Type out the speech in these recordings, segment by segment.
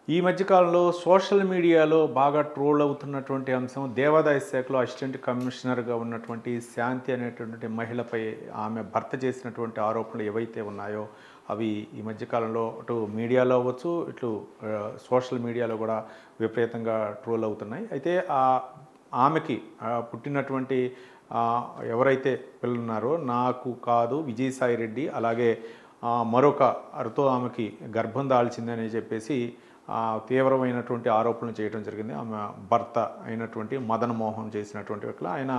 ఈ మధ్య కాలంలో సోషల్ మీడియాలో బాగా ట్రోల్ అవుతున్నటువంటి అంశం దేవాదాయ శాఖలో అసిస్టెంట్ కమిషనర్గా ఉన్నటువంటి శాంతి అనేటటువంటి మహిళపై ఆమె భర్త చేసినటువంటి ఆరోపణలు ఏవైతే ఉన్నాయో అవి ఈ మధ్య కాలంలో అటు మీడియాలో అవ్వచ్చు ఇటు సోషల్ మీడియాలో కూడా విపరీతంగా ట్రోల్ అవుతున్నాయి. అయితే ఆమెకి పుట్టినటువంటి ఎవరైతే పిల్లలున్నారో నాకు కాదు విజయసాయి రెడ్డి అలాగే మరొక అరుతో ఆమెకి గర్భం దాల్చిందని చెప్పేసి తీవ్రమైనటువంటి ఆరోపణలు చేయడం జరిగింది. ఆమె భర్త అయినటువంటి మదన్ మోహన్ చేసినటువంటి వ్యక్తులు ఆయన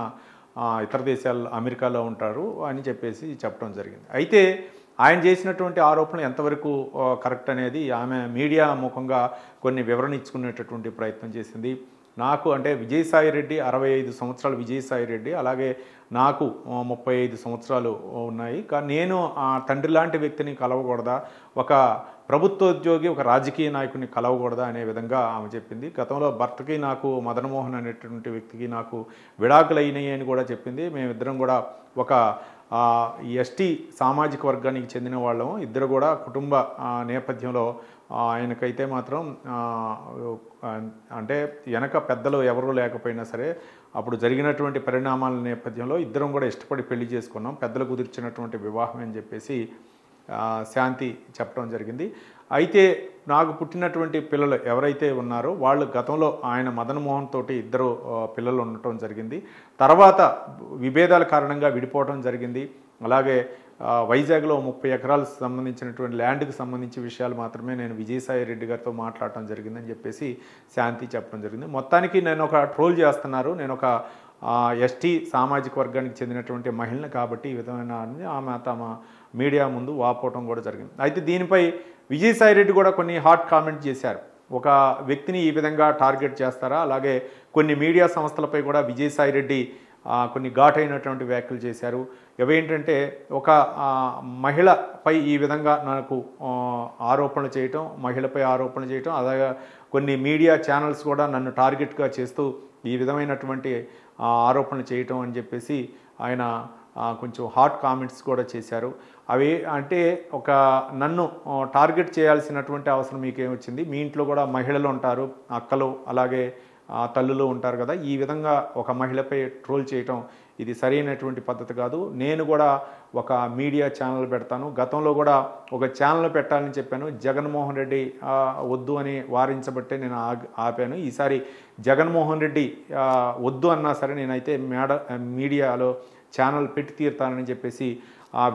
ఇతర దేశాల్లో అమెరికాలో ఉంటారు అని చెప్పేసి చెప్పడం జరిగింది. అయితే ఆయన చేసినటువంటి ఆరోపణలు ఎంతవరకు కరెక్ట్ అనేది ఆమె మీడియా ముఖంగా కొన్ని వివరణ ఇచ్చుకునేటటువంటి ప్రయత్నం చేసింది. నాకు అంటే విజయసాయి రెడ్డి 65 సంవత్సరాలు విజయసాయి రెడ్డి అలాగే నాకు 35 సంవత్సరాలు ఉన్నాయి. కానీ నేను తండ్రి లాంటి వ్యక్తిని కలవకూడదా, ఒక ప్రభుత్వోద్యోగి ఒక రాజకీయ నాయకుడిని కలవకూడదా అనే విధంగా ఆమె చెప్పింది. గతంలో భర్తకి నాకు మదన్మోహన్ అనేటువంటి వ్యక్తికి నాకు విడాకులు అయినాయి అని కూడా చెప్పింది. మేమిద్దరం కూడా ఒక ఎస్టీ సామాజిక వర్గానికి చెందిన వాళ్ళము. ఇద్దరు కూడా కుటుంబ నేపథ్యంలో ఆయనకైతే మాత్రం అంటే వెనక పెద్దలు ఎవరూ లేకపోయినా సరే అప్పుడు జరిగినటువంటి పరిణామాల నేపథ్యంలో ఇద్దరం కూడా ఇష్టపడి పెళ్లి చేసుకున్నాం, పెద్దలు కుదిర్చినటువంటి వివాహం అని చెప్పేసి శాంతి చెప్పడం జరిగింది. అయితే నాకు పుట్టినటువంటి పిల్లలు ఎవరైతే ఉన్నారో వాళ్ళు గతంలో ఆయన మదన్ మోహన్ తోటి ఇద్దరు పిల్లలు ఉండటం జరిగింది. తర్వాత విభేదాల కారణంగా విడిపోవడం జరిగింది. అలాగే వైజాగ్లో 30 ఎకరాలకు సంబంధించినటువంటి ల్యాండ్కి సంబంధించి విషయాలు మాత్రమే నేను విజయసాయి రెడ్డి గారితో మాట్లాడటం జరిగిందని చెప్పేసి శాంతి చెప్పడం జరిగింది. మొత్తానికి నేను ఒక ట్రోల్ చేస్తున్నారు, నేను ఒక ఎస్టీ సామాజిక వర్గానికి చెందినటువంటి మహిళను కాబట్టి ఈ విధమైన ఆమె తమ మీడియా ముందు వాపోవటం కూడా జరిగింది. అయితే దీనిపై విజయసాయి రెడ్డి కూడా కొన్ని హాట్ కామెంట్ చేశారు. ఒక వ్యక్తిని ఈ విధంగా టార్గెట్ చేస్తారా, అలాగే కొన్ని మీడియా సంస్థలపై కూడా విజయసాయి రెడ్డి కొన్ని ఘాటైనటువంటి వ్యాఖ్యలు చేశారు. ఇవేంటంటే ఒక మహిళపై ఈ విధంగా నాకు ఆరోపణలు చేయటం, మహిళపై ఆరోపణలు చేయటం, అలాగే కొన్ని మీడియా ఛానల్స్ కూడా నన్ను టార్గెట్గా చేస్తూ ఈ విధమైనటువంటి ఆరోపణలు చేయటం అని చెప్పేసి ఆయన కొంచెం హాట్ కామెంట్స్ కూడా చేశారు. అవి అంటే ఒక నన్ను టార్గెట్ చేయాల్సినటువంటి అవసరం మీకేమొచ్చింది, మీ ఇంట్లో కూడా మహిళలు ఉంటారు, అక్కలు అలాగే తల్లులు ఉంటారు కదా, ఈ విధంగా ఒక మహిళపై ట్రోల్ చేయటం ఇది సరైనటువంటి పద్ధతి కాదు. నేను కూడా ఒక మీడియా ఛానల్ పెడతాను, గతంలో కూడా ఒక ఛానల్ పెట్టాలని చెప్పాను, జగన్మోహన్ రెడ్డి వద్దు అని వారించబట్టే నేను ఆపాను. ఈసారి జగన్మోహన్ రెడ్డి వద్దు అన్నా సరే నేనైతే మీడియాలో ఛానల్ పెట్టి తీరుతానని చెప్పేసి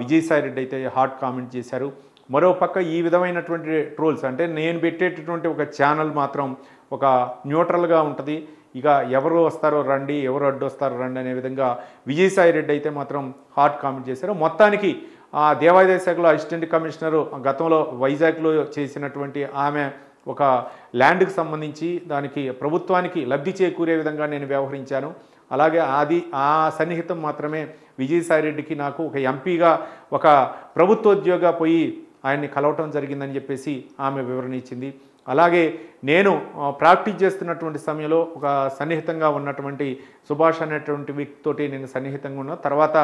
విజయసాయి రెడ్డి అయితే హాట్ కామెంట్ చేశారు. మరోపక్క ఈ విధమైనటువంటి ట్రోల్స్ అంటే నేను పెట్టేటటువంటి ఒక ఛానల్ మాత్రం ఒక న్యూట్రల్గా ఉంటుంది, ఇక ఎవరు వస్తారో రండి, ఎవరు అడ్డు వస్తారో రండి అనే విధంగా విజయసాయి రెడ్డి అయితే మాత్రం హాట్ కామెంట్ చేశారు. మొత్తానికి దేవాదాయ శాఖలో అసిస్టెంట్ కమిషనరు గతంలో వైజాగ్లో చేసినటువంటి ఆమె ఒక ల్యాండ్కి సంబంధించి దానికి ప్రభుత్వానికి లబ్ధి చేకూరే విధంగా నేను వ్యవహరించాను, అలాగే ఆ సన్నిహితం మాత్రమే విజయసాయి రెడ్డికి నాకు ఒక ఎంపీగా ఒక ప్రభుత్వోద్యోగిగా పోయి ఆయన్ని కలవటం జరిగిందని చెప్పేసి ఆమె వివరణ ఇచ్చింది. అలాగే నేను ప్రాక్టీస్ చేస్తున్నటువంటి సమయంలో ఒక సన్నిహితంగా ఉన్నటువంటి సుభాష్ అనేటువంటి వ్యక్తితోటి నేను సన్నిహితంగా ఉన్న తర్వాత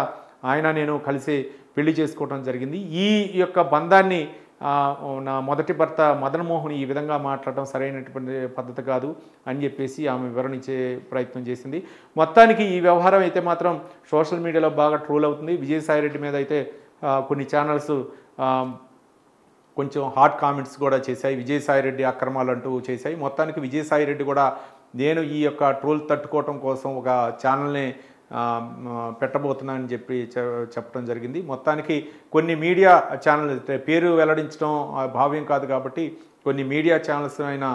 ఆయన నేను కలిసి పెళ్లి చేసుకోవడం జరిగింది. ఈ యొక్క బంధాన్ని నా మొదటి భర్త మదన్ మోహన్ ఈ విధంగా మాట్లాడటం సరైనటువంటి పద్ధతి కాదు అని చెప్పేసి ఆమె వివరణ ఇచ్చే ప్రయత్నం చేసింది. మొత్తానికి ఈ వ్యవహారం అయితే మాత్రం సోషల్ మీడియాలో బాగా ట్రోల్ అవుతుంది. విజయసాయి రెడ్డి మీద అయితే కొన్ని ఛానల్స్ కొంచెం హాట్ కామెంట్స్ కూడా చేశాయి, విజయసాయి రెడ్డి అక్రమాలు అంటూ చేశాయి. మొత్తానికి విజయసాయి రెడ్డి కూడా నేను ఈ యొక్క ట్రోల్ తట్టుకోవటం కోసం ఒక ఛానల్ని పెట్టబోతున్నానని చెప్పడం జరిగింది. మొత్తానికి కొన్ని మీడియా ఛానల్ పేరు వెల్లడించడం భావ్యం కాదు కాబట్టి కొన్ని మీడియా ఛానల్స్ అయినా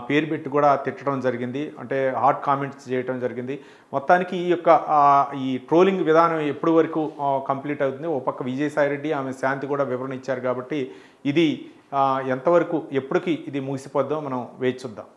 పేరు పెట్టి కూడా తిట్టడం జరిగింది, అంటే హాట్ కామెంట్స్ చేయడం జరిగింది. మొత్తానికి ఈ ట్రోలింగ్ విధానం ఎప్పటి వరకు కంప్లీట్ అవుతుంది, ఓ పక్క విజయసాయి రెడ్డి ఆమె శాంతి కూడా వివరణ ఇచ్చారు కాబట్టి ఇది ఎంతవరకు ఎప్పటికీ ఇది ముగిసిపోద్దో మనం వేచి చూద్దాం.